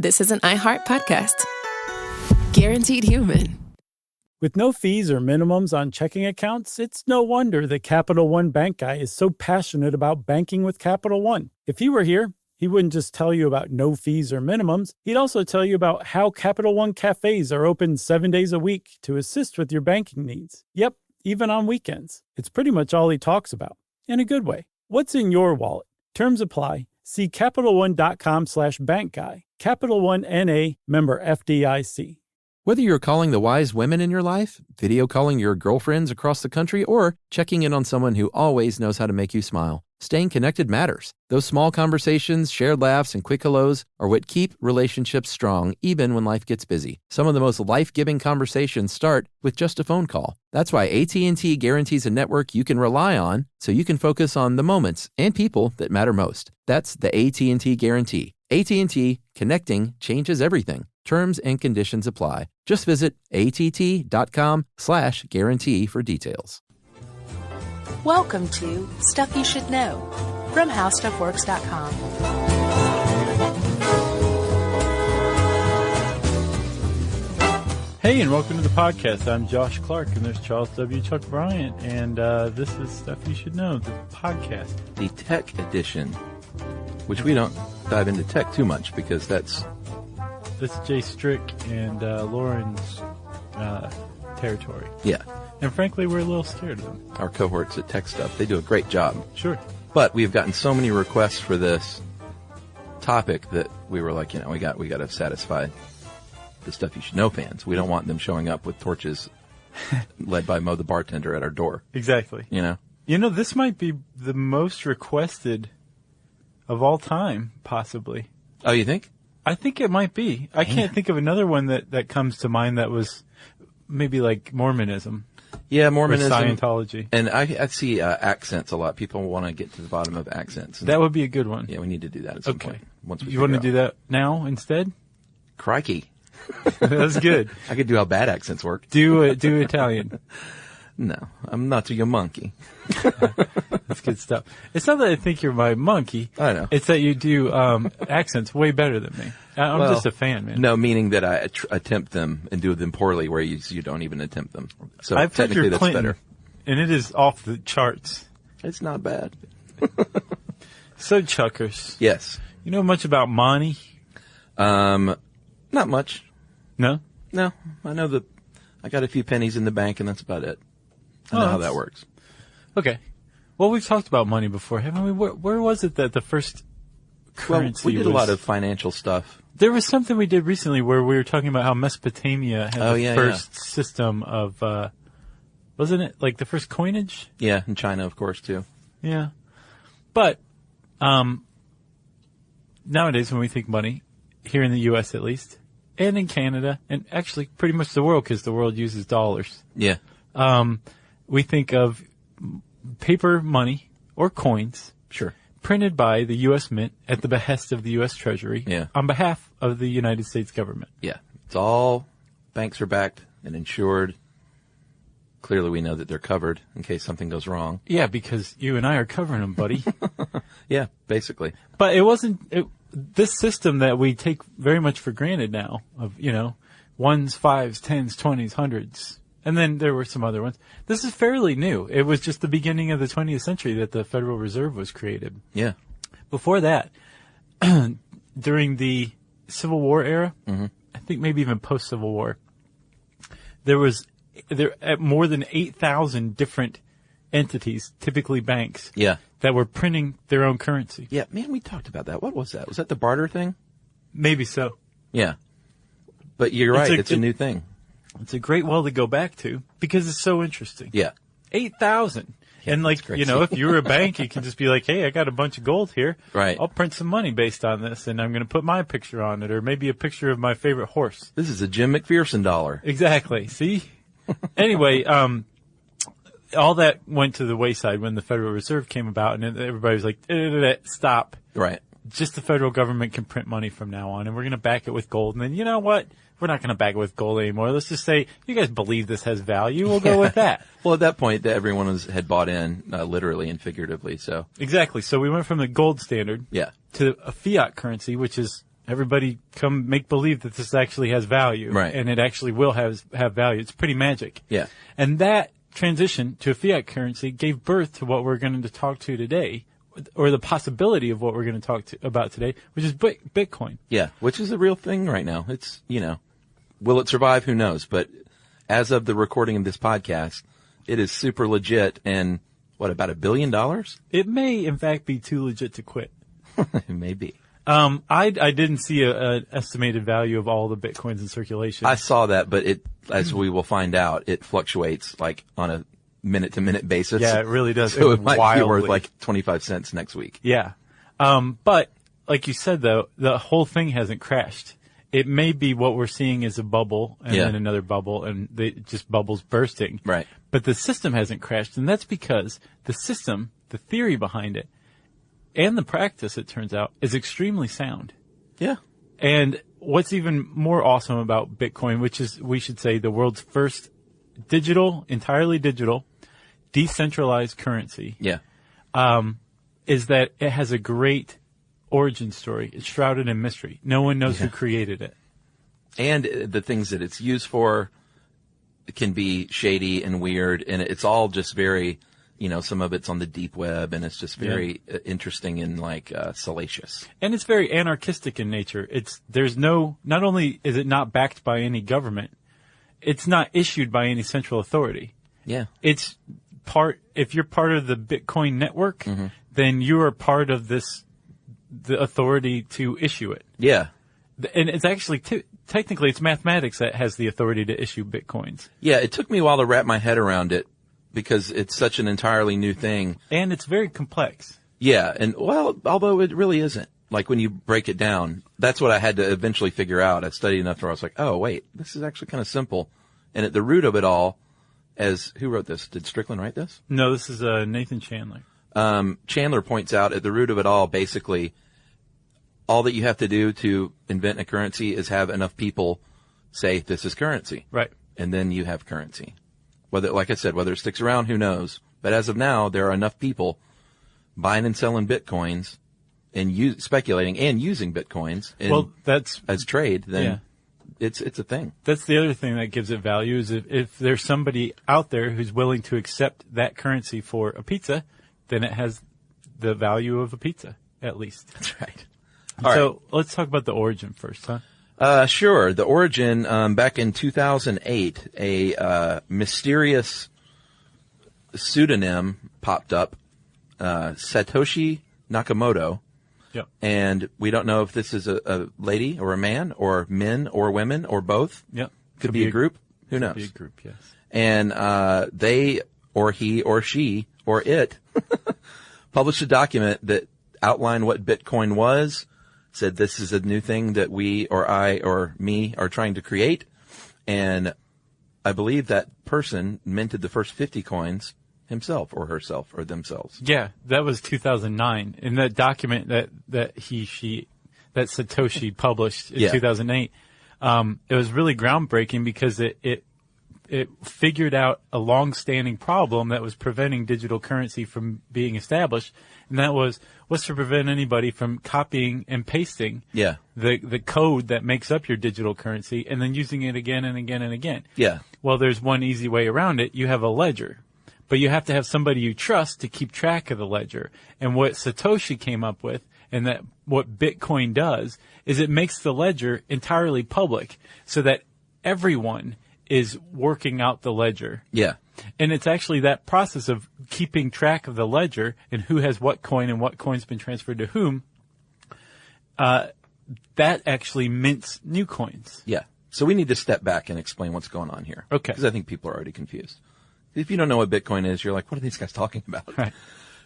This is an iHeart podcast. Guaranteed human. With no fees or minimums on checking accounts, it's no wonder that Capital One Bank Guy is so passionate about banking with Capital One. If he were here, he wouldn't just tell you about no fees or minimums. He'd also tell you about how Capital One cafes are open 7 days a week to assist with your banking needs. Yep, even on weekends. It's pretty much all he talks about, in a good way. What's in your wallet? Terms apply. See CapitalOne.com/bankguy. Capital One N.A., member FDIC. Whether you're calling the wise women in your life, video calling your girlfriends across the country, or checking in on someone who always knows how to make you smile, staying connected matters. Those small conversations, shared laughs, and quick hellos are what keep relationships strong even when life gets busy. Some of the most life-giving conversations start with just a phone call. That's why AT&T guarantees a network you can rely on so you can focus on the moments and people that matter most. That's the AT&T guarantee. AT&T, connecting changes everything. Terms and conditions apply. Just visit att.com/guarantee for details. Welcome to Stuff You Should Know from HowStuffWorks.com. Hey, and welcome to the podcast. I'm Josh Clark, and there's Charles W. Chuck Bryant, and this is Stuff You Should Know, the podcast. The tech edition, which we don't dive into tech too much because that's Jay Strick and Lauren's territory. Yeah. And frankly, we're a little scared of them. Our cohorts at Tech Stuff. They do a great job. Sure. But we've gotten so many requests for this topic that we were like, we got to satisfy the Stuff You Should Know fans. We don't want them showing up with torches led by Mo the bartender at our door. Exactly. This might be the most requested of all time, possibly. Oh, you think? I think it might be. I can't think of another one that comes to mind that was maybe like Mormonism. Yeah, Mormonism. Or Scientology. And I see accents a lot. People want to get to the bottom of accents. That would be a good one. Yeah, we need to do that at some point. You want to do that now instead? Crikey. That's good. I could do how bad accents work. Do Italian. No, I'm not your monkey. That's good stuff. It's not that I think you're my monkey. I know. It's that you do accents way better than me. I'm just a fan, man. No, meaning that I attempt them and do them poorly where you don't even attempt them. So I've heard technically your that's Clinton, better. And it is off the charts. It's not bad. So, Chuckers. Yes. You know much about money? Not much. No? No. I know that I got a few pennies in the bank and that's about it. I know how that works. Okay. Well, we've talked about money before, haven't we? Where was it that the first currency we did a lot of financial stuff. There was something we did recently where we were talking about how Mesopotamia had the first system of, wasn't it like the first coinage? Yeah, in China, of course, too. Yeah. But nowadays when we think money, here in the U.S. at least, and in Canada, and actually pretty much the world because the world uses dollars. Yeah. We think of paper money or coins. Sure. Printed by the U.S. Mint at the behest of the U.S. Treasury. Yeah. On behalf of the United States government. Yeah. It's all banks are backed and insured. Clearly we know that they're covered in case something goes wrong. Yeah, because you and I are covering them, buddy. Yeah, basically. But it wasn't this system that we take very much for granted now of, ones, fives, tens, 20s, hundreds. And then there were some other ones. This is fairly new. It was just the beginning of the 20th century that the Federal Reserve was created. Yeah. Before that, during the Civil War era, I think maybe even post-Civil War, there more than 8,000 different entities, typically banks, that were printing their own currency. Yeah, man, we talked about that. What was that? Was that the barter thing? Maybe so. Yeah. But you're right. It's a new thing. It's a great well to go back to because it's so interesting. Yeah. 8,000. Yeah, and if you were a bank, you can just be like, hey, I got a bunch of gold here. Right. I'll print some money based on this and I'm going to put my picture on it or maybe a picture of my favorite horse. This is a Jim McPherson dollar. Exactly. See? Anyway, all that went to the wayside when the Federal Reserve came about and everybody was like, stop. Right. Just the federal government can print money from now on and we're going to back it with gold. And then you know what? We're not going to back it with gold anymore. Let's just say, you guys believe this has value. We'll go with that. Well, at that point, everyone had bought in, literally and figuratively, so. Exactly. So we went from the gold standard to a fiat currency, which is everybody come make believe that this actually has value. Right. And it actually will have value. It's pretty magic. Yeah. And that transition to a fiat currency gave birth to what we're going to talk to today, or the possibility of what we're going to talk about today, which is Bitcoin. Yeah, which is a real thing right now. It's, will it survive? Who knows? But as of the recording of this podcast, it is super legit. And about $1 billion? It may, in fact, be too legit to quit. It may be. I didn't see an estimated value of all the Bitcoins in circulation. I saw that, but as we will find out, it fluctuates like on a minute-to-minute basis. Yeah, it really does. So it might wildly. be worth like 25 cents next week. Yeah. But like you said, though, the whole thing hasn't crashed. It may be what we're seeing is a bubble and then another bubble, and just bubbles bursting. Right. But the system hasn't crashed, and that's because the system, the theory behind it, and the practice, it turns out, is extremely sound. Yeah. And what's even more awesome about Bitcoin, which is, we should say, the world's first entirely digital, decentralized currency, is that it has a great origin story. It's shrouded in mystery. No one knows who created it. And the things that it's used for can be shady and weird, and it's all just very, some of it's on the deep web, and it's just very interesting and salacious. And it's very anarchistic in nature. Not only is it not backed by any government, it's not issued by any central authority. Yeah. It's if you're part of the Bitcoin network, then you are part of the authority to issue it. Yeah. And it's actually, technically, it's mathematics that has the authority to issue Bitcoins. Yeah, it took me a while to wrap my head around it because it's such an entirely new thing. And it's very complex. Yeah, and although it really isn't. Like when you break it down, that's what I had to eventually figure out. I studied enough where I was like, oh, wait, this is actually kind of simple. And at the root of it all, who wrote this? Did Strickland write this? No, this is Nathan Chandler. Chandler points out at the root of it all, basically, all that you have to do to invent a currency is have enough people say this is currency. Right. And then you have currency. Like I said, whether it sticks around, who knows? But as of now, there are enough people buying and selling Bitcoins and speculating and using Bitcoins as trade, then it's a thing. That's the other thing that gives it value is if there's somebody out there who's willing to accept that currency for a then it has the value of a pizza, at least. That's right. So let's talk about the origin first, huh? Sure. The origin, back in 2008, a mysterious pseudonym popped up, Satoshi Nakamoto. Yep. And we don't know if this is a lady or a man or men or women or both. Yep. Could be a group. Who knows? Could be a group, yes. And they or he or she or it published a document that outlined what Bitcoin was, said this is a new thing that we or I or me are trying to create. And I believe that person minted the first 50 coins himself or herself or themselves. Yeah, that was 2009. In that document that Satoshi published in 2008, it was really groundbreaking because it figured out a long-standing problem that was preventing digital currency from being established, and that was to prevent anybody from copying and pasting the code that makes up your digital currency and then using it again and again and again. Yeah. Well, there's one easy way around it. You have a ledger, but you have to have somebody you trust to keep track of the ledger. And what Satoshi came up with, and that what Bitcoin does, is it makes the ledger entirely public so that everyone is working out the ledger. Yeah. And it's actually that process of keeping track of the ledger and who has what coin and what coin's been transferred to whom, that actually mints new coins. Yeah. So we need to step back and explain what's going on here. Okay. Because I think people are already confused. If you don't know what Bitcoin is, you're like, what are these guys talking about? Right.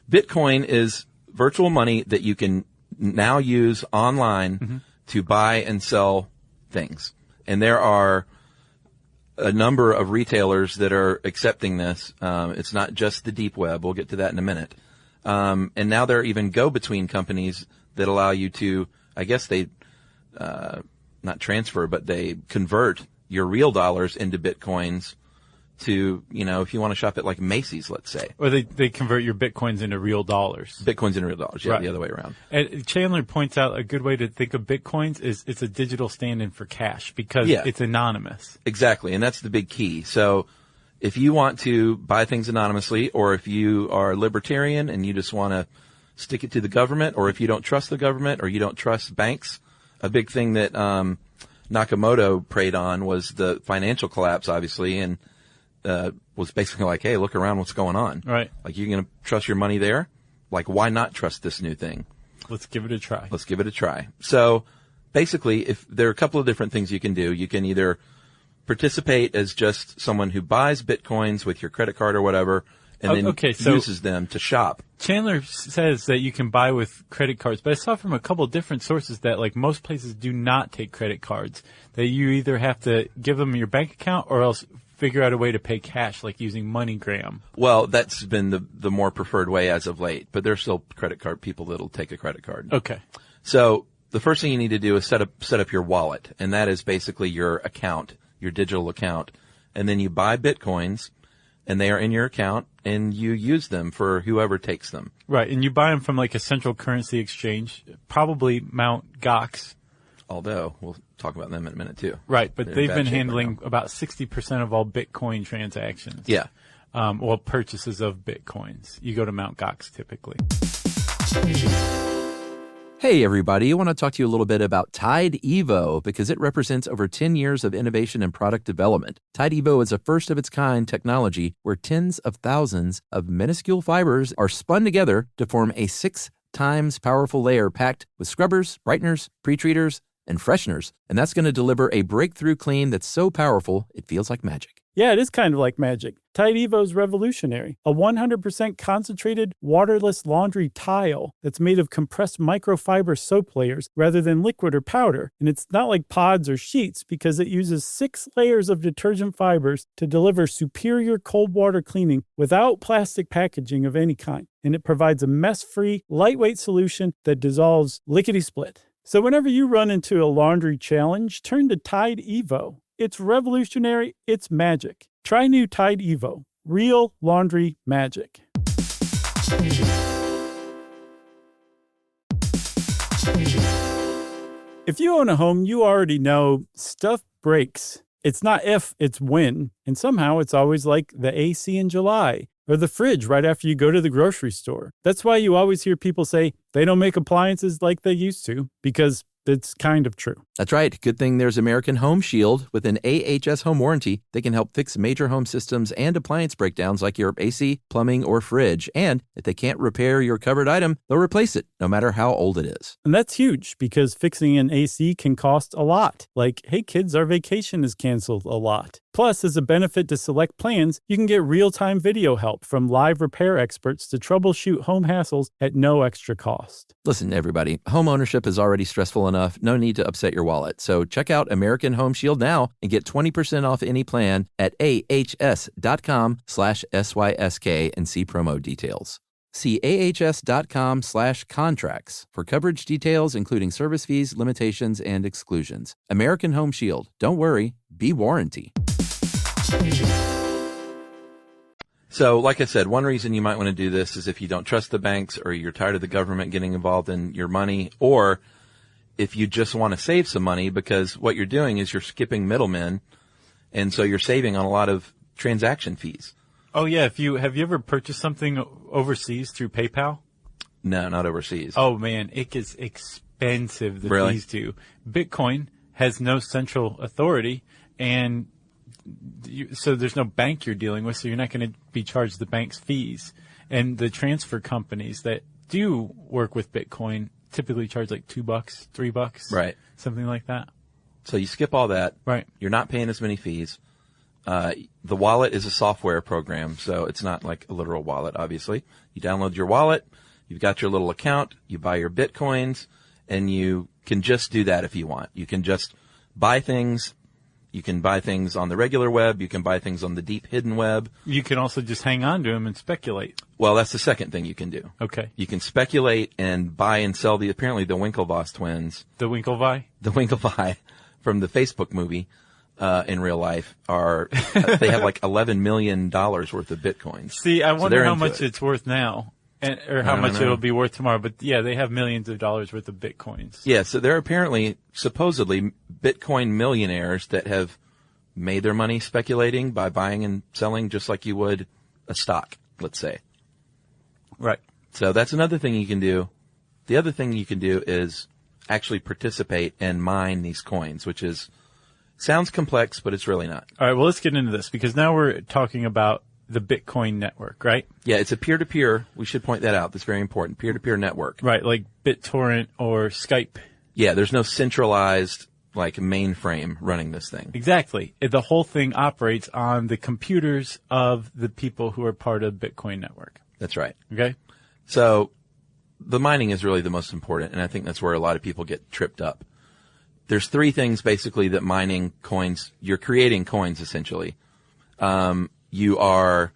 Bitcoin is virtual money that you can now use online to buy and sell things. And there are a number of retailers that are accepting this. It's not just the deep web. We'll get to that in a minute. And now there are even go-between companies that allow you to, I guess they, not transfer, but they convert your real dollars into Bitcoins to, if you want to shop at like Macy's, let's say. Or they convert your Bitcoins into real dollars. Bitcoins into real dollars, yeah, Right. The other way around. And Chandler points out a good way to think of Bitcoins is it's a digital stand-in for cash because it's anonymous. Exactly, and that's the big key. So if you want to buy things anonymously, or if you are libertarian and you just want to stick it to the government, or if you don't trust the government or you don't trust banks, a big thing that Nakamoto preyed on was the financial collapse, obviously, and was basically like, hey, look around, what's going on? Right. Like, you're going to trust your money there? Like, why not trust this new thing? Let's give it a try. Let's give it a try. So basically, if there are a couple of different things you can do. You can either participate as just someone who buys Bitcoins with your credit card or whatever, and then uses them to shop. Chandler says that you can buy with credit cards, but I saw from a couple of different sources that like most places do not take credit cards, that you either have to give them your bank account or else figure out a way to pay cash, like using MoneyGram. Well, that's been the more preferred way as of late, but there's still credit card people that'll take a credit card. Okay. So the first thing you need to do is set up your wallet, and that is basically your account, your digital account, and then you buy Bitcoins, and they are in your account, and you use them for whoever takes them. Right, and you buy them from like a central currency exchange, probably Mt. Gox. Although, we'll talk about them in a minute too. Right, but They're they've in bad been shape handling right now. about 60% of all Bitcoin transactions. Yeah. Well, purchases of Bitcoins. You go to Mt. Gox typically. Hey, everybody. I want to talk to you a little bit about Tide Evo because it represents over 10 years of innovation and product development. Tide Evo is a first-of-its-kind technology where tens of thousands of minuscule fibers are spun together to form a 6 times powerful layer packed with scrubbers, brighteners, pre-treaters, and fresheners. And that's going to deliver a breakthrough clean that's so powerful, it feels like magic. Yeah, it is kind of like magic. Tide Evo is revolutionary. A 100% concentrated, waterless laundry tile that's made of compressed microfiber soap layers rather than liquid or powder. And it's not like pods or sheets because it uses 6 layers of detergent fibers to deliver superior cold water cleaning without plastic packaging of any kind. And it provides a mess-free, lightweight solution that dissolves lickety-split. So whenever you run into a laundry challenge, turn to Tide Evo. It's revolutionary. It's magic. Try new Tide Evo. Real laundry magic. If you own a home, you already know stuff breaks. It's not if, it's when. And somehow it's always like the AC in July or the fridge right after you go to the grocery store. That's why you always hear people say they don't make appliances like they used to, because it's kind of true. That's right. Good thing there's American Home Shield. With an AHS home warranty, they can help fix major home systems and appliance breakdowns like your AC, plumbing, or fridge. And if they can't repair your covered item, they'll replace it, no matter how old it is. And that's huge because fixing an AC can cost a lot. Like, hey kids, our vacation is canceled a lot. Plus, as a benefit to select plans, you can get real-time video help from live repair experts to troubleshoot home hassles at no extra cost. Listen, everybody, home ownership is already stressful enough. No need to upset your wallet. So check out American Home Shield now and get 20% off any plan at ahs.com/SYSK and see promo details. See ahs.com/contracts for coverage details, including service fees, limitations, and exclusions. American Home Shield. Don't worry, be warranty. So, like I said, one reason you might want to do this is if you don't trust the banks or you're tired of the government getting involved in your money, or if you just want to save some money, because what you're doing is you're skipping middlemen, and so you're saving on a lot of transaction fees. Oh yeah, have you ever purchased something overseas through PayPal? No, not overseas. Oh man, it gets expensive, the Really? fees do. Bitcoin has no central authority, and so there's no bank you're dealing with, so you're not going to be charged the bank's fees. And the transfer companies that do work with Bitcoin typically charge like $2, $3, Right. something like that. So you skip all that. Right. You're not paying as many fees. The wallet is a software program, so it's not like a literal wallet, obviously. You download your wallet, you've got your little account, you buy your Bitcoins, and you can just do that if you want. You can just buy things. You can buy things on the regular web. You can buy things on the deep hidden web. You can also just hang on to them and speculate. Well, that's the second thing you can do. Okay. You can speculate and buy and sell apparently the Winklevoss twins, The Winklevi? the Winklevi from the Facebook movie. in real life are they have like $11 million worth of bitcoins. See, I wonder how much it. it's worth now, or how much it'll be worth tomorrow. But yeah, they have millions of dollars worth of bitcoins. Yeah, so they're supposedly Bitcoin millionaires that have made their money speculating by buying and selling just like you would a stock, let's say. Right. So that's another thing you can do. The other thing you can do is actually participate and mine these coins, which sounds complex, but it's really not. All right, well, let's get into this because now we're talking about the Bitcoin network, right? Yeah, it's a peer-to-peer. We should point that out. That's very important. Peer-to-peer network. Right, like BitTorrent or Skype. Yeah, there's no centralized like mainframe running this thing. Exactly. The whole thing operates on the computers of the people who are part of the Bitcoin network. That's right. Okay? So the mining is really the most important, and I think that's where a lot of people get tripped up. There's three things basically that mining coins, you're creating coins essentially. You are,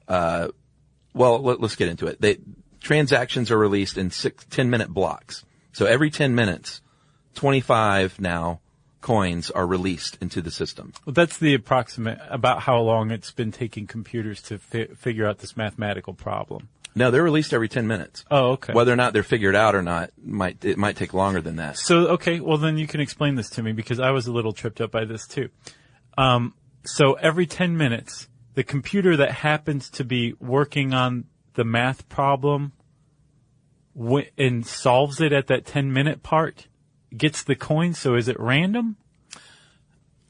let's get into it. Transactions are released in 10-minute blocks. So every 10 minutes, 25 now coins are released into the system. Well, that's the approximate about how long it's been taking computers to figure out this mathematical problem. No, they're released every 10 minutes. Oh, okay. Whether or not they're figured out or not, it might take longer than that. So, okay, well then you can explain this to me because I was a little tripped up by this too. So every 10 minutes, the computer that happens to be working on the math problem and solves it at that 10-minute part gets the coin. So is it random?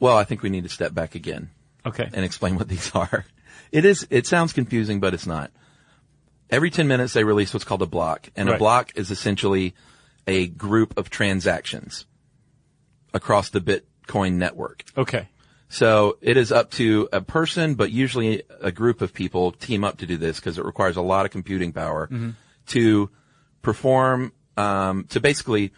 Well, I think we need to step back again. Okay. And explain what these are. It sounds confusing, but it's not. Every 10 minutes they release what's called a block, and a block is essentially a group of transactions across the Bitcoin network. Okay. So it is up to a person, but usually a group of people team up to do this because it requires a lot of computing power to perform, to basically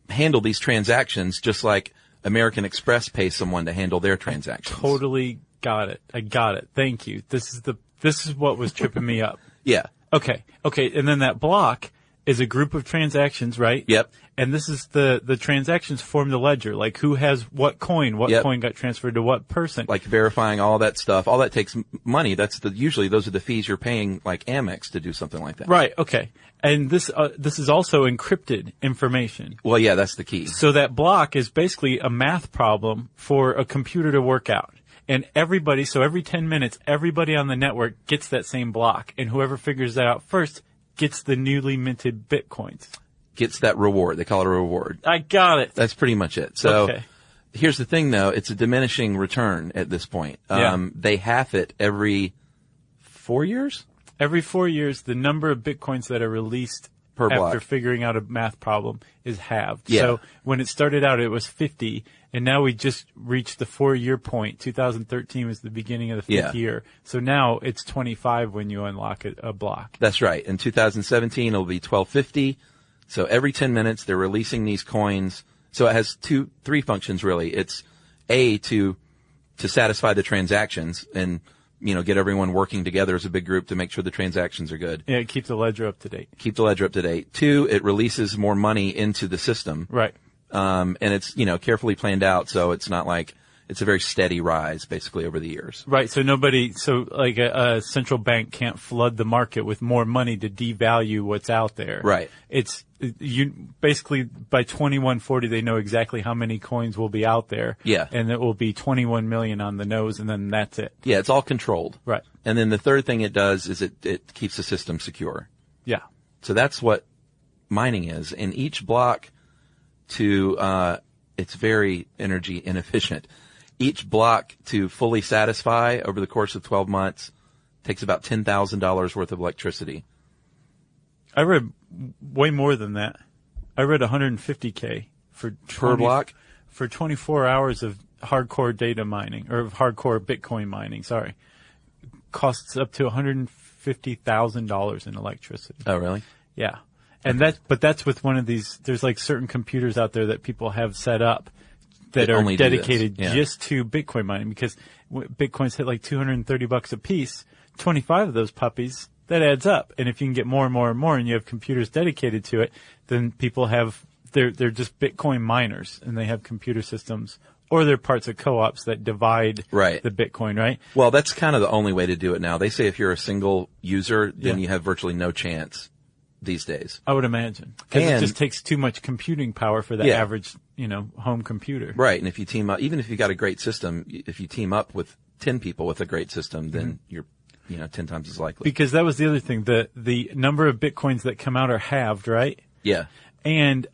handle these transactions just like American Express pays someone to handle their transactions. Totally got it. I got it. Thank you. This is what was tripping me up. Yeah. Okay. And then that block is a group of transactions, right? Yep. And this is the transactions form the ledger, like who has what coin coin got transferred to what person. Like verifying all that stuff. All that takes money. Usually those are the fees you're paying like Amex to do something like that. Right. Okay. And this is also encrypted information. Well, yeah, that's the key. So that block is basically a math problem for a computer to work out. And so every 10 minutes, everybody on the network gets that same block. And whoever figures that out first gets the newly minted Bitcoins. Gets that reward. They call it a reward. I got it. That's pretty much it. So here's the thing, though. It's a diminishing return at this point. They half it every 4 years? Every 4 years, the number of Bitcoins that are released per block after figuring out a math problem is halved. Yeah. So when it started out, it was 50. And now we just reached the 4-year point. 2013 was the beginning of the fifth year. So now it's 25 when you unlock a block. That's right. In 2017, it'll be 1250. So every 10 minutes, they're releasing these coins. So it has three functions really. It's A, to satisfy the transactions and, get everyone working together as a big group to make sure the transactions are good. Yeah, keep the ledger up to date. Keep the ledger up to date. 2, it releases more money into the system. Right. And it's, carefully planned out. So it's not like it's a very steady rise basically over the years. Right. So a central bank can't flood the market with more money to devalue what's out there. Right. Basically by 2140, they know exactly how many coins will be out there. Yeah. And it will be 21 million on the nose and then that's it. Yeah. It's all controlled. Right. And then the third thing it does is it keeps the system secure. Yeah. So that's what mining is. And each block it's very energy inefficient. Each block to fully satisfy over the course of 12 months takes about $10,000 worth of electricity. I read way more than that. I read $150K per block for 24 hours of hardcore data mining or hardcore Bitcoin mining. Sorry, costs up to $150,000 in electricity. Oh, really? Yeah, and that's with one of these. There's like certain computers out there that people have set up that are dedicated just to Bitcoin mining because Bitcoins hit like $230 a piece. 25 of those puppies. That adds up. And if you can get more and more and more and you have computers dedicated to it, then people have they're just Bitcoin miners, and they have computer systems, or they're parts of co-ops that divide Right. the Bitcoin, right? Well, that's kind of the only way to do it now. They say if you're a single user, then Yeah. you have virtually no chance these days. I would imagine. Because it And- just takes too much computing power for the Yeah. average, home computer. Right. And if you team up, even if you got a great system, if you team up with 10 people with a great system, then you're, 10 times as likely. Because that was the other thing. The number of Bitcoins that come out are halved, right? Yeah. And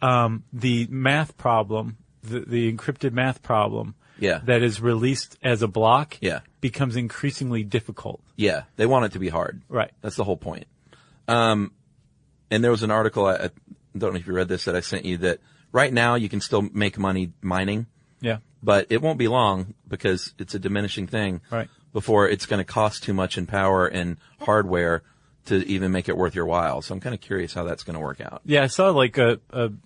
the math problem, the encrypted math problem Yeah. that is released as a block Yeah. becomes increasingly difficult. Yeah. They want it to be hard. Right. That's the whole point. And there was an article, I don't know if you read this, that I sent you, that right now you can still make money mining, Yeah. but it won't be long because it's a diminishing thing Right. before it's going to cost too much in power and hardware to even make it worth your while. So I'm kind of curious how that's going to work out. Yeah, I saw like a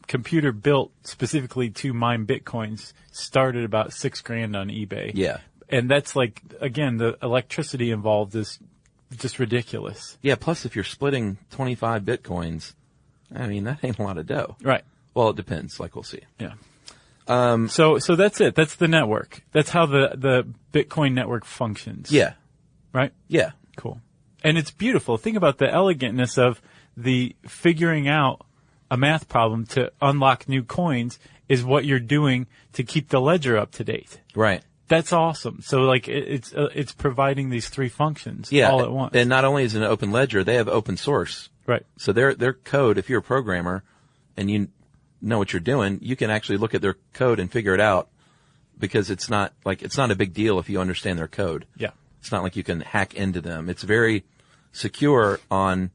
computer built specifically to mine Bitcoins started about $6,000 on eBay. Yeah. And that's like, again, the electricity involved is just ridiculous. Yeah. Plus, if you're splitting 25 Bitcoins, I mean, that ain't a lot of dough. Right. Well, it depends. Like we'll see. Yeah. So that's it. That's the network. That's how the Bitcoin network functions. Yeah. Right? Yeah. Cool. And it's beautiful. Think about the elegantness of the figuring out a math problem to unlock new coins is what you're doing to keep the ledger up to date. Right. That's awesome. So like it's providing these three functions Yeah. all at once. And not only is it an open ledger, they have open source. Right. So their code, if you're a programmer and you know what you're doing, you can actually look at their code and figure it out because it's not a big deal if you understand their code. Yeah. It's not like you can hack into them. It's very secure on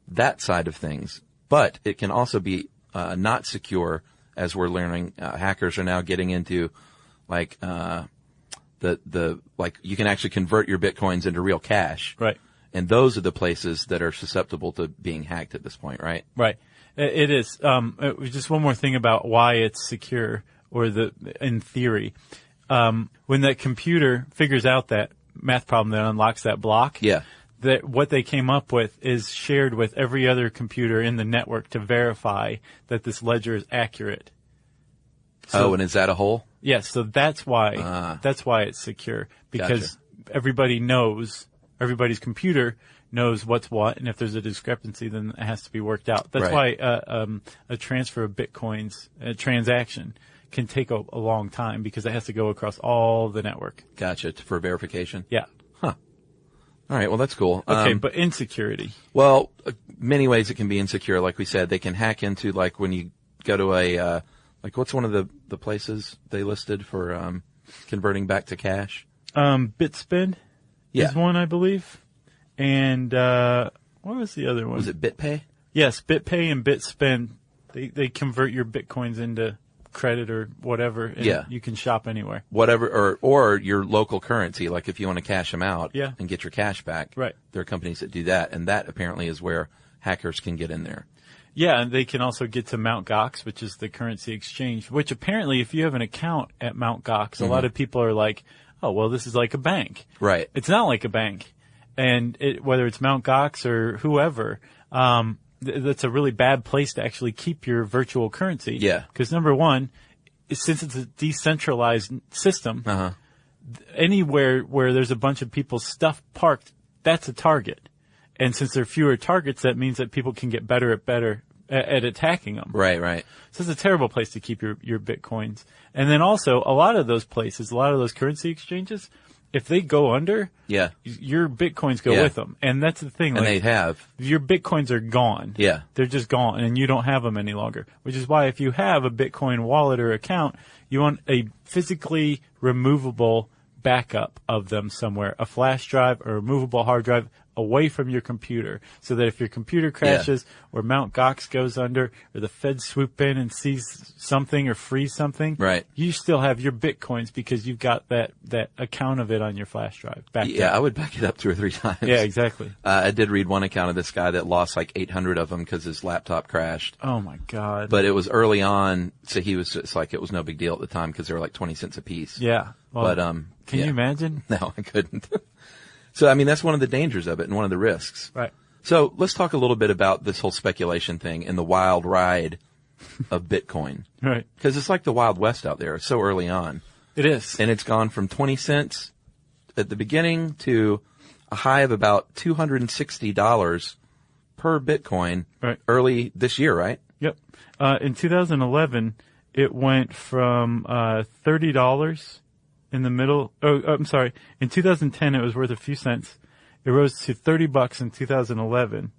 that side of things, but it can also be not secure, as we're learning. Hackers are now getting into like you can actually convert your Bitcoins into real cash. Right. And those are the places that are susceptible to being hacked at this point, right? Right. It is. Just one more thing about why it's secure, or in theory. When that computer figures out that math problem that unlocks that block, Yeah. that what they came up with is shared with every other computer in the network to verify that this ledger is accurate. And is that a hole? Yes, so that's why it's secure, because Gotcha. everybody's computer knows what's what, and if there's a discrepancy, then it has to be worked out. That's Right. why a transfer of Bitcoins, a transaction, can take a long time because it has to go across all the network. Gotcha. For verification? Yeah. All right. Well, that's cool. Okay, but insecurity. Well, many ways it can be insecure. Like we said, they can hack into, like, when you go to a, what's one of the places they listed for converting back to cash? Bitspin Yeah. is one, I believe. And what was the other one? Was it BitPay? Yes, BitPay and Bitspin. They convert your Bitcoins into credit or whatever, and Yeah. you can shop anywhere. Whatever, or your local currency, like if you want to cash them out Yeah. and get your cash back. Right. There are companies that do that, and that apparently is where hackers can get in there. Yeah, and they can also get to Mt. Gox, which is the currency exchange, which apparently if you have an account at Mt. Gox, a lot of people are like, oh, well, this is like a bank. Right. It's not like a bank. And whether it's Mt. Gox or whoever, that's a really bad place to actually keep your virtual currency. Yeah. Because number one, since it's a decentralized system, anywhere where there's a bunch of people's stuff parked, that's a target. And since there are fewer targets, that means that people can get better at attacking them. Right, right. So it's a terrible place to keep your Bitcoins. And then also, a lot of those places, a lot of those currency exchanges, if they go under, Yeah. your Bitcoins go Yeah. with them. And that's the thing. And like, they have. your Bitcoins are gone. Yeah. They're just gone, and you don't have them any longer. Which is why if you have a Bitcoin wallet or account, you want a physically removable backup of them somewhere, a flash drive or a removable hard drive away from your computer, so that if your computer crashes or Mt. Gox goes under or the feds swoop in and sees something or freeze something, Right. you still have your Bitcoins because you've got that account of it on your flash drive. Backed Yeah, up. I would back it up 2 or 3 times. Yeah, exactly. I did read one account of this guy that lost like 800 of them because his laptop crashed. Oh my God. But it was early on, so he was just like, it was no big deal at the time because they were like 20 cents a piece. Yeah. Well, But, can yeah. you imagine? No, I couldn't. So, I mean, that's one of the dangers of it and one of the risks. Right. So let's talk a little bit about this whole speculation thing and the wild ride of Bitcoin. Right. Because it's like the Wild West out there. It's so early on. It is. And it's gone from 20 cents at the beginning to a high of about $260 per Bitcoin early this year, right? Yep. In 2011, it went from $30 in the middle. I'm sorry. In 2010, it was worth a few cents. It rose to $30 in 2011,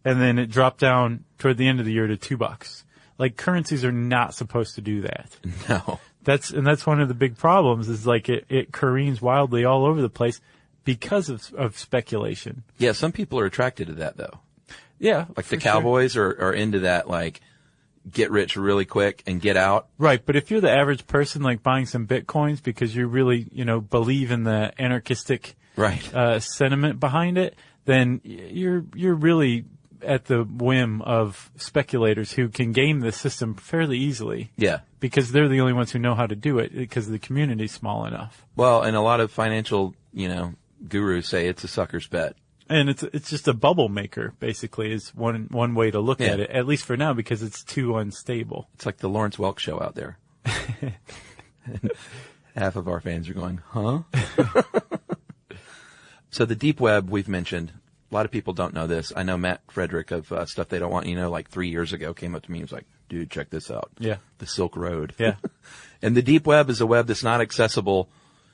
and then it dropped down toward the end of the year to $2. Like, currencies are not supposed to do that. No. That's one of the big problems is like it careens wildly all over the place because of speculation. Yeah, some people are attracted to that though. Yeah. Like the Cowboys are into that, like, get rich really quick and get out. Right, but if you're the average person, like buying some Bitcoins because you really, believe in the anarchistic sentiment behind it, then you're really at the whim of speculators who can game the system fairly easily. Yeah. Because they're the only ones who know how to do it because the community's small enough. Well, and a lot of financial, gurus say it's a sucker's bet. And it's just a bubble maker, basically, is one way to look at it, at least for now, because it's too unstable. It's like the Lawrence Welk show out there. Half of our fans are going, huh? So the deep web we've mentioned. A lot of people don't know this. I know Matt Frederick of Stuff They Don't Want You to Know, like 3 years ago, came up to me and was like, dude, check this out. Yeah. The Silk Road. Yeah. And the deep web is a web that's not accessible.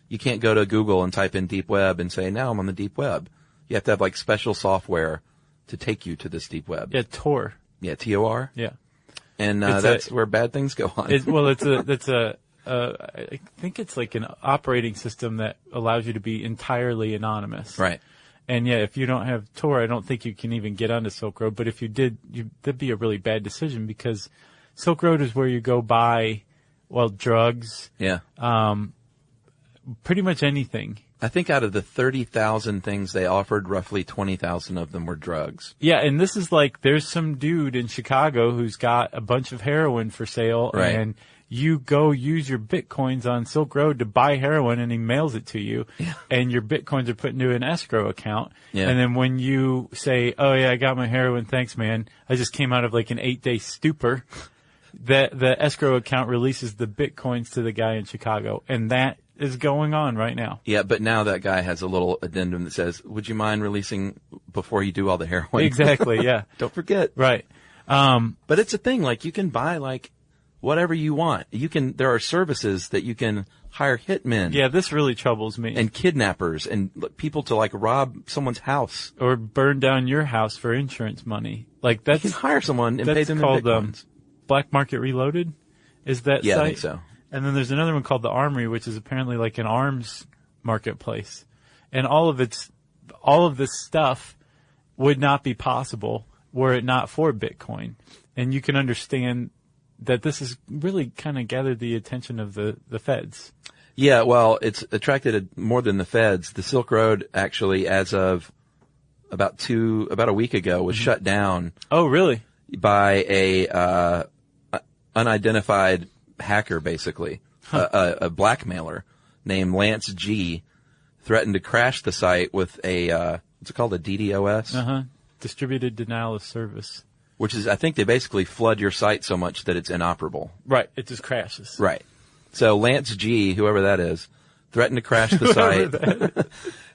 You can't go to Google and type in deep web and say, now I'm on the deep web. You have to have like special software to take you to this deep web. Yeah, Tor. Yeah, Tor. Yeah. And that's where bad things go on. I think it's like an operating system that allows you to be entirely anonymous. Right. And yeah, if you don't have Tor, I don't think you can even get onto Silk Road. But if you did, that'd be a really bad decision because Silk Road is where you go buy, drugs. Yeah. Pretty much anything. I think out of the 30,000 things they offered, roughly 20,000 of them were drugs. Yeah, and this is like there's some dude in Chicago who's got a bunch of heroin for sale, and you go use your Bitcoins on Silk Road to buy heroin, and he mails it to you, and your Bitcoins are put into an escrow account. Yeah. And then when you say, oh, yeah, I got my heroin, thanks, man, I just came out of like an 8-day stupor, the escrow account releases the Bitcoins to the guy in Chicago, and that is going on right now. Yeah, but now that guy has a little addendum that says, would you mind releasing before you do all the heroin? Exactly, yeah. Don't forget. Right. But it's a thing, like you can buy like whatever you want. There are services that you can hire hitmen. Yeah, this really troubles me. And kidnappers and people to like rob someone's house. Or burn down your house for insurance money. Like that's. You can hire someone and pay them in Bitcoins. Black Market Reloaded? Is that Yeah, site? I think so. And then there's another one called the Armory, which is apparently like an arms marketplace. And all of this stuff would not be possible were it not for Bitcoin. And you can understand that this has really kind of gathered the attention of the feds. Yeah, well, it's attracted more than the feds. The Silk Road actually, as of about a week ago, was shut down. Oh, really? By a unidentified hacker, basically. A blackmailer named Lance G. threatened to crash the site with what's it called, a DDoS? Distributed denial of service. Which is, I think they basically flood your site so much that it's inoperable. Right, it just crashes. Right. So Lance G., whoever that is, threatened to crash the site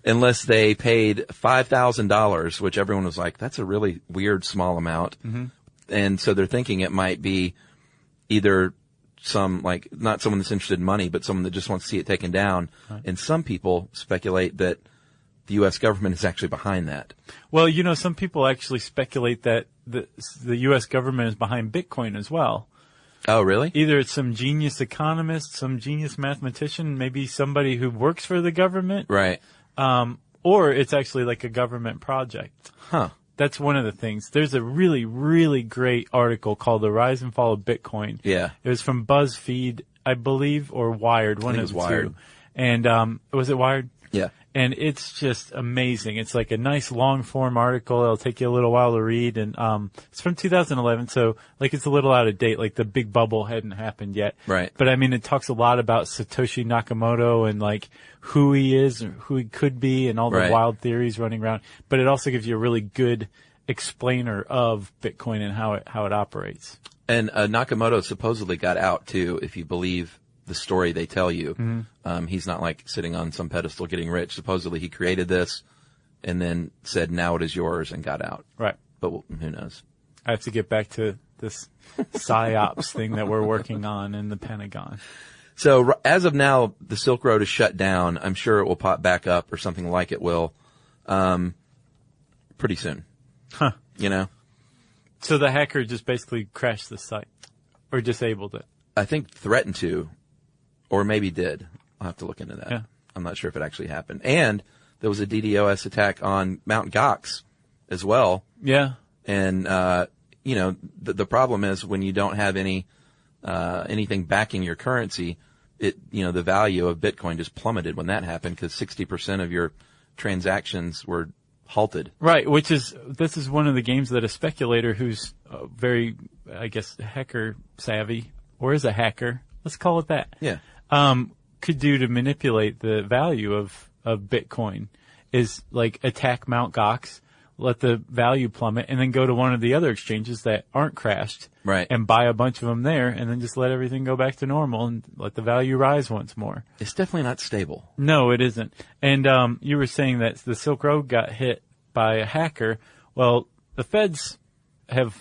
unless they paid $5,000, which everyone was like, that's a really weird small amount. Mm-hmm. And so they're thinking it might be either not someone that's interested in money, but someone that just wants to see it taken down. Right. And some people speculate that the U.S. government is actually behind that. Well, some people actually speculate that the U.S. government is behind Bitcoin as well. Oh, really? Either it's some genius economist, some genius mathematician, maybe somebody who works for the government. Right. Or it's actually like a government project. Huh. That's one of the things. There's a really, really great article called The Rise and Fall of Bitcoin. Yeah. It was from BuzzFeed, I believe, or Wired. One of the two. And was it Wired? Yeah. And it's just amazing. It's like a nice long form article. It'll take you a little while to read. And it's from 2011, so like it's a little out of date. Like the big bubble hadn't happened yet. Right. But I mean, it talks a lot about Satoshi Nakamoto and like who he is, or who he could be, and all the wild theories running around. But it also gives you a really good explainer of Bitcoin and how it operates. And Nakamoto supposedly got out too, if you believe the story they tell you. Mm-hmm. He's not like sitting on some pedestal getting rich. Supposedly he created this and then said, now it is yours, and got out. Right. But who knows? I have to get back to this PSYOPs thing that we're working on in the Pentagon. So as of now, the Silk Road is shut down. I'm sure it will pop back up, or something like it will, pretty soon. Huh. You know? So the hacker just basically crashed the site, or disabled it. I think threatened to, or maybe did. I'll have to look into that. Yeah. I'm not sure if it actually happened. And there was a DDoS attack on Mt. Gox as well. Yeah. And, the problem is when you don't have anything backing your currency, the value of Bitcoin just plummeted when that happened, because 60% of your transactions were halted. Right, this is one of the games that a speculator who's very, I guess, hacker savvy, or is a hacker, let's call it that. Yeah. Could do to manipulate the value of Bitcoin is like attack Mt. Gox, let the value plummet, and then go to one of the other exchanges that aren't crashed. Right. And buy a bunch of them there, and then just let everything go back to normal and let the value rise once more. It's definitely not stable. No, it isn't. And you were saying that the Silk Road got hit by a hacker. Well, the feds have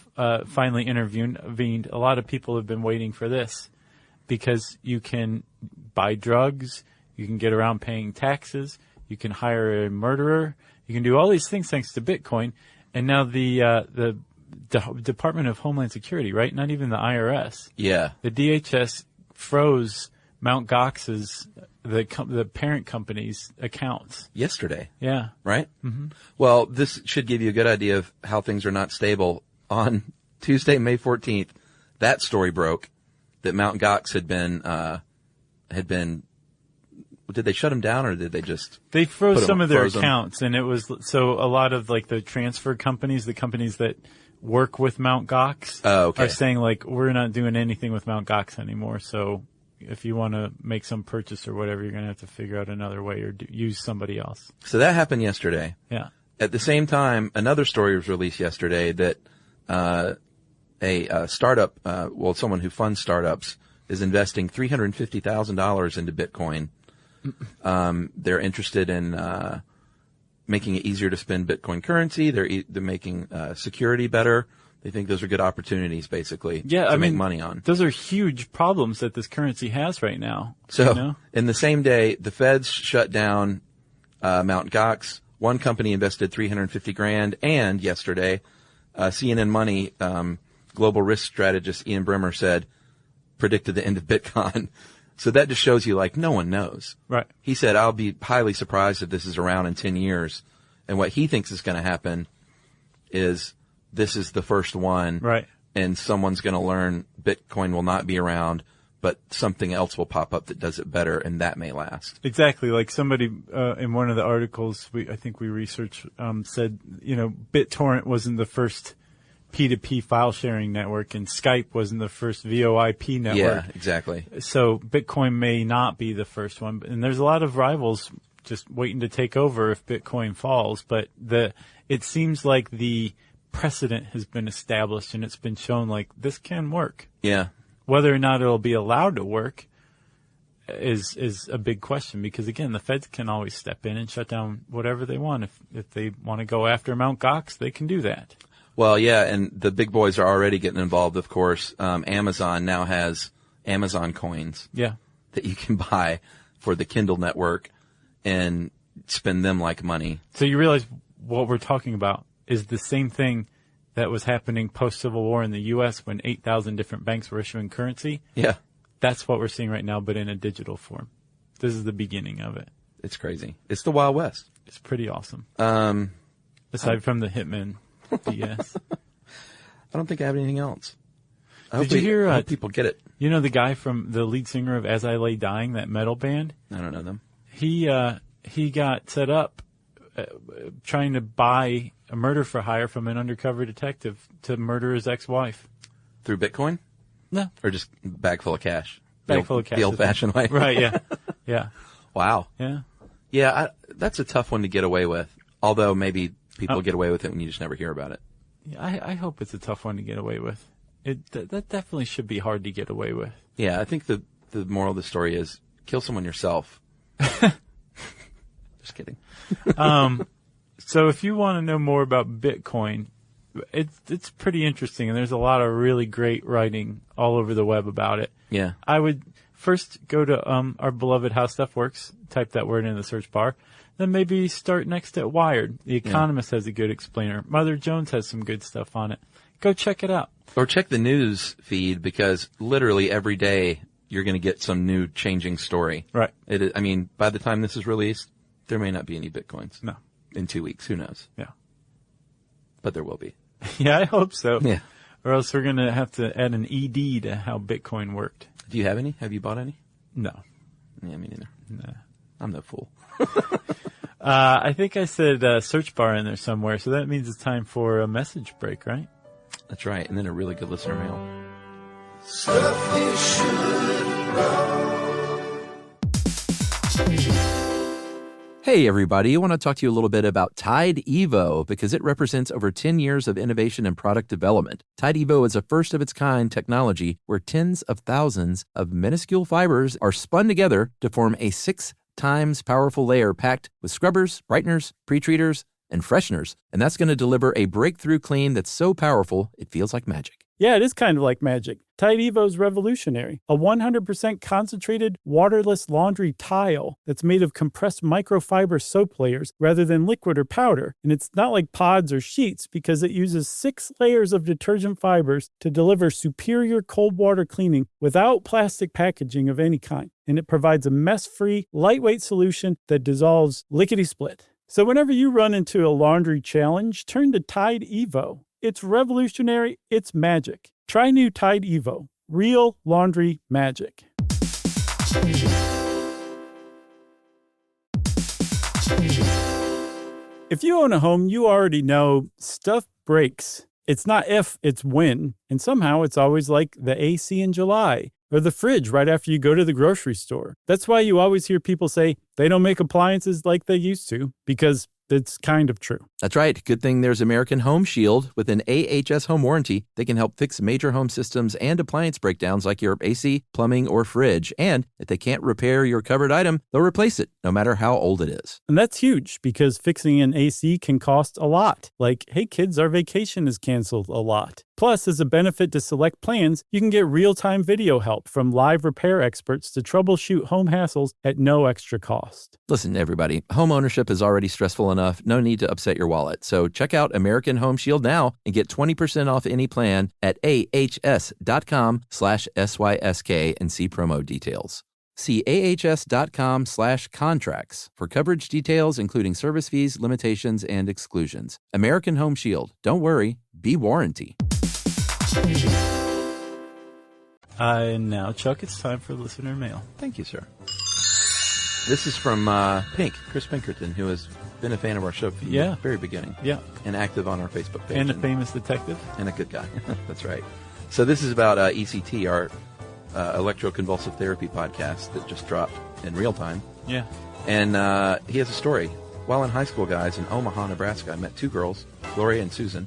finally intervened. A lot of people have been waiting for this, because you can buy drugs, you can get around paying taxes, you can hire a murderer, you can do all these things thanks to Bitcoin. And now the Department of Homeland Security, right? Not even the IRS. Yeah. The DHS froze Mt. Gox's, the parent company's accounts. Yesterday. Yeah. Right? Mm-hmm. Well, this should give you a good idea of how things are not stable. On Tuesday, May 14th, that story broke that Mt. Gox had been, did they shut them down, or did they just? They froze some of their accounts, and it was, so a lot of like the transfer companies, the companies that work with Mt. Gox are saying like, we're not doing anything with Mt. Gox anymore. So if you want to make some purchase or whatever, you're going to have to figure out another way, or use somebody else. So that happened yesterday. Yeah. At the same time, another story was released yesterday that a startup, someone who funds startups, is investing $350,000 into Bitcoin. They're interested in making it easier to spend Bitcoin currency. They're making security better. They think those are good opportunities, basically, to make money on. Those are huge problems that this currency has right now. So, in the same day, the feds shut down Mt. Gox. One company invested $350,000, and yesterday, CNN Money global risk strategist Ian Bremmer predicted the end of Bitcoin. So that just shows you, like, no one knows. Right. He said, I'll be highly surprised if this is around in 10 years. And what he thinks is going to happen is this is the first one. Right. And someone's going to learn Bitcoin will not be around, but something else will pop up that does it better, and that may last. Exactly. Like somebody in one of the articles I think we researched said, BitTorrent wasn't the first P2P file sharing network, and Skype wasn't the first VoIP network. Yeah, exactly. So Bitcoin may not be the first one, and there's a lot of rivals just waiting to take over if Bitcoin falls. But it seems like the precedent has been established, and it's been shown like this can work. Yeah. Whether or not it'll be allowed to work is a big question, because again, the feds can always step in and shut down whatever they want. If they want to go after Mt. Gox, they can do that. Well, yeah, and the big boys are already getting involved, of course. Amazon now has Amazon coins. Yeah. That you can buy for the Kindle network and spend them like money. So you realize what we're talking about is the same thing that was happening post-Civil War in the U.S. when 8,000 different banks were issuing currency. Yeah. That's what we're seeing right now, but in a digital form. This is the beginning of it. It's crazy. It's the Wild West. It's pretty awesome. Aside from the Hitman BS. I don't think I have anything else. Did you hear? I hope people get it. You know the guy from the lead singer of As I Lay Dying, that metal band? I don't know them. He got set up trying to buy a murder for hire from an undercover detective to murder his ex-wife. Through Bitcoin? No. Or just bag full of cash? Full of cash. The old-fashioned way? Right, yeah. Yeah. Wow. Yeah. Yeah, that's a tough one to get away with. Although maybe people get away with it when you just never hear about it. Yeah, I hope it's a tough one to get away with. That definitely should be hard to get away with. Yeah, I think the moral of the story is kill someone yourself. Just kidding. So if you want to know more about Bitcoin, it's pretty interesting, and there's a lot of really great writing all over the web about it. Yeah. I would first go to our beloved How Stuff Works, type that word in the search bar, then maybe start next at Wired. The Economist has a good explainer. Mother Jones has some good stuff on it. Go check it out. Or check the news feed, because literally every day you're going to get some new changing story. Right. I mean, by the time this is released, there may not be any Bitcoins. No. In 2 weeks, who knows? Yeah. But there will be. Yeah, I hope so. Yeah. Or else we're going to have to add an ED to how Bitcoin worked. Do you have any? Have you bought any? No. Yeah, me neither. No. I'm no fool. I think I said search bar in there somewhere, so that means it's time for a message break, right? That's right. And then a really good listener mail. Stuff you should know. Hey, everybody. I want to talk to you a little bit about Tide Evo, because it represents over 10 years of innovation and product development. Tide Evo is a first-of-its-kind technology where tens of thousands of minuscule fibers are spun together to form a 6 times powerful layer packed with scrubbers, brighteners, pre-treaters, and fresheners. And that's going to deliver a breakthrough clean that's so powerful, it feels like magic. Yeah, it is kind of like magic. Tide Evo is revolutionary. A 100% concentrated, waterless laundry tile that's made of compressed microfiber soap layers rather than liquid or powder. And it's not like pods or sheets because it uses 6 layers of detergent fibers to deliver superior cold water cleaning without plastic packaging of any kind. And it provides a mess-free, lightweight solution that dissolves lickety-split. So whenever you run into a laundry challenge, turn to Tide Evo. It's revolutionary. It's magic. Try new Tide Evo. Real laundry magic. If you own a home, you already know stuff breaks. It's not if, it's when. And somehow it's always like the AC in July or the fridge right after you go to the grocery store. That's why you always hear people say they don't make appliances like they used to, because it's kind of true. That's right. Good thing there's American Home Shield. With an AHS home warranty, they can help fix major home systems and appliance breakdowns like your AC, plumbing, or fridge. And if they can't repair your covered item, they'll replace it, no matter how old it is. And that's huge, because fixing an AC can cost a lot. Like, hey kids, our vacation is canceled a lot. Plus, as a benefit to select plans, you can get real-time video help from live repair experts to troubleshoot home hassles at no extra cost. Listen, everybody, home ownership is already stressful enough. No need to upset your wallet. So check out American Home Shield now and get 20% off any plan at ahs.com/SYSK and see promo details. See ahs.com/contracts for coverage details, including service fees, limitations, and exclusions. American Home Shield. Don't worry, be warranty. And now, Chuck, it's time for listener mail. Thank you, sir. This is from Pink, Chris Pinkerton, who has been a fan of our show from the very beginning. Yeah. And active on our Facebook page. And a famous detective. And a good guy. That's right. So this is about ECT, our electroconvulsive therapy podcast that just dropped in real time. Yeah. And he has a story. While in high school, guys, in Omaha, Nebraska, I met 2 girls, Gloria and Susan.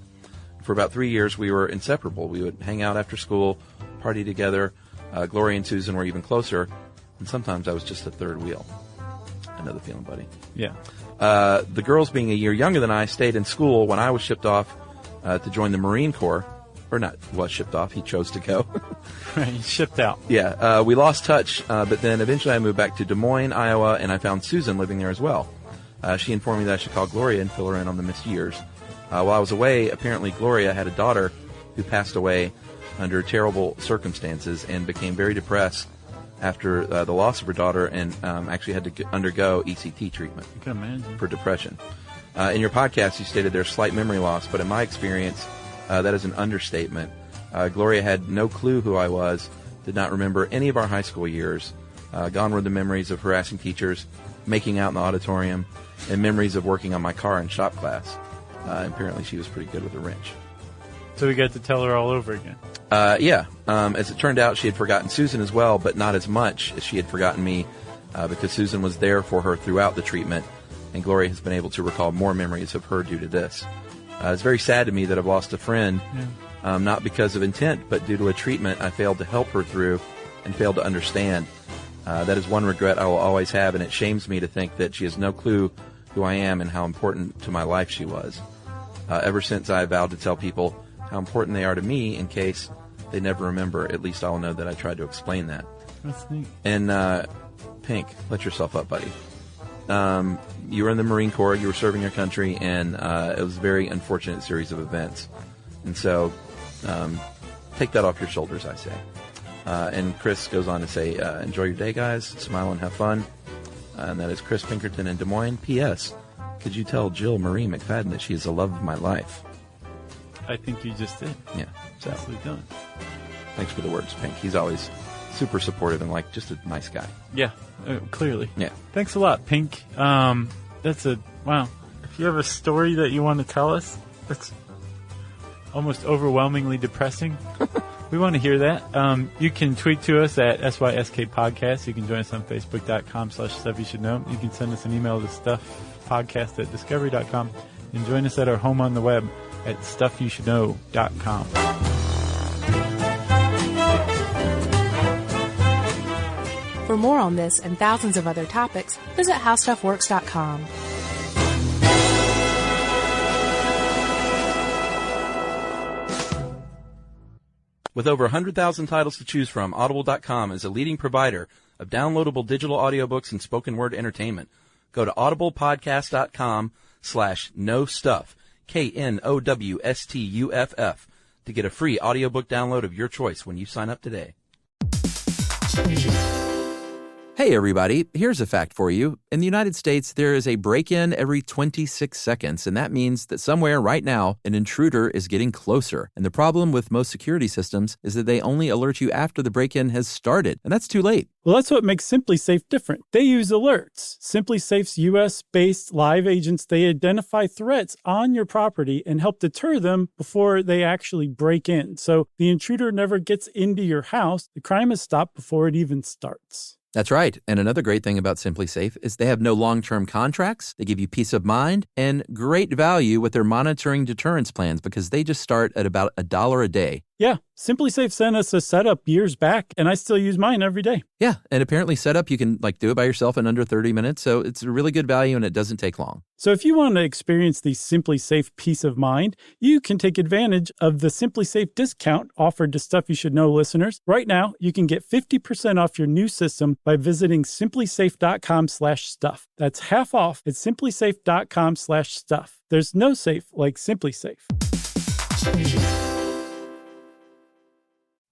For about 3 years, we were inseparable. We would hang out after school, party together. Gloria and Susan were even closer. And sometimes I was just a third wheel. I know the feeling, buddy. Yeah. The girls, being a year younger than I, stayed in school when I was shipped off to join the Marine Corps. Or not was shipped off. He chose to go. He shipped out. Yeah. We lost touch, but then eventually I moved back to Des Moines, Iowa, and I found Susan living there as well. She informed me that I should call Gloria and fill her in on the missed years. While I was away, apparently Gloria had a daughter who passed away under terrible circumstances and became very depressed after the loss of her daughter, and actually had to undergo ECT treatment. I can imagine. For depression. In your podcast, you stated there's slight memory loss, but in my experience, that is an understatement. Gloria had no clue who I was, did not remember any of our high school years. Gone were the memories of harassing teachers, making out in the auditorium, and memories of working on my car in shop class. Apparently she was pretty good with a wrench. So we got to tell her all over again. Yeah. As it turned out, she had forgotten Susan as well, but not as much as she had forgotten me, because Susan was there for her throughout the treatment, and Gloria has been able to recall more memories of her due to this. It's very sad to me that I've lost a friend, not because of intent, but due to a treatment I failed to help her through and failed to understand. That is one regret I will always have, and it shames me to think that she has no clue who I am and how important to my life she was. Ever since I vowed to tell people how important they are to me in case they never remember, at least I'll know that I tried to explain that. That's neat. And Pink, let yourself up, buddy. You were in the Marine Corps, you were serving your country, and it was a very unfortunate series of events. And so, take that off your shoulders, I say. And Chris goes on to say, enjoy your day, guys. Smile and have fun. And that is Chris Pinkerton in Des Moines. P.S. Could you tell Jill Marie McFadden that she is the love of my life? I think you just did. Yeah. So, Nicely done. thanks for the words, Pink. He's always super supportive and just a nice guy. Yeah, clearly. Yeah. Thanks a lot, Pink. That's wow. If you have a story that you want to tell us, that's almost overwhelmingly depressing. We want to hear that. You can tweet to us at SYSK Podcast. You can join us on Facebook.com/Stuff You Should Know. You can send us an email to stuffpodcast@discovery.com and join us at our home on the web at stuffyoushouldknow.com. For more on this and thousands of other topics, visit howstuffworks.com. With over 100,000 titles to choose from, Audible.com is a leading provider of downloadable digital audiobooks and spoken word entertainment. Go to audiblepodcast.com/knowstuff, KNOWSTUFF, to get a free audiobook download of your choice when you sign up today. Hey everybody, here's a fact for you. In the United States, there is a break-in every 26 seconds, and that means that somewhere right now, an intruder is getting closer. And the problem with most security systems is that they only alert you after the break-in has started, and that's too late. Well, that's what makes SimpliSafe different. They use alerts. SimpliSafe's US-based live agents, they identify threats on your property and help deter them before they actually break in. So the intruder never gets into your house. The crime is stopped before it even starts. That's right. And another great thing about SimpliSafe is they have no long-term contracts. They give you peace of mind and great value with their monitoring deterrence plans because they just start at about $1 a day. Yeah, SimpliSafe sent us a setup years back, and I still use mine every day. Yeah, and apparently setup, you can do it by yourself in under 30 minutes, so it's a really good value and it doesn't take long. So if you want to experience the SimpliSafe peace of mind, you can take advantage of the SimpliSafe discount offered to Stuff You Should Know listeners. Right now, you can get 50% off your new system by visiting simplisafe.com/stuff. That's half off at simplisafe.com/stuff. There's no safe like SimpliSafe.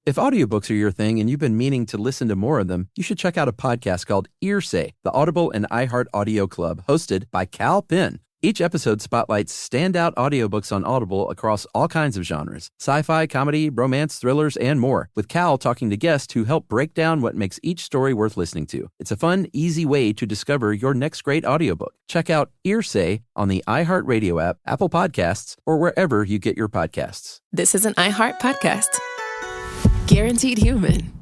If audiobooks are your thing and you've been meaning to listen to more of them, you should check out a podcast called Earsay, the Audible and iHeart Audio Club, hosted by Cal Penn. Each episode spotlights standout audiobooks on Audible across all kinds of genres: sci-fi, comedy, romance, thrillers, and more, with Cal talking to guests who help break down what makes each story worth listening to. It's a fun, easy way to discover your next great audiobook. Check out Earsay on the iHeartRadio app, Apple Podcasts, or wherever you get your podcasts. This is an iHeart podcast. Guaranteed human.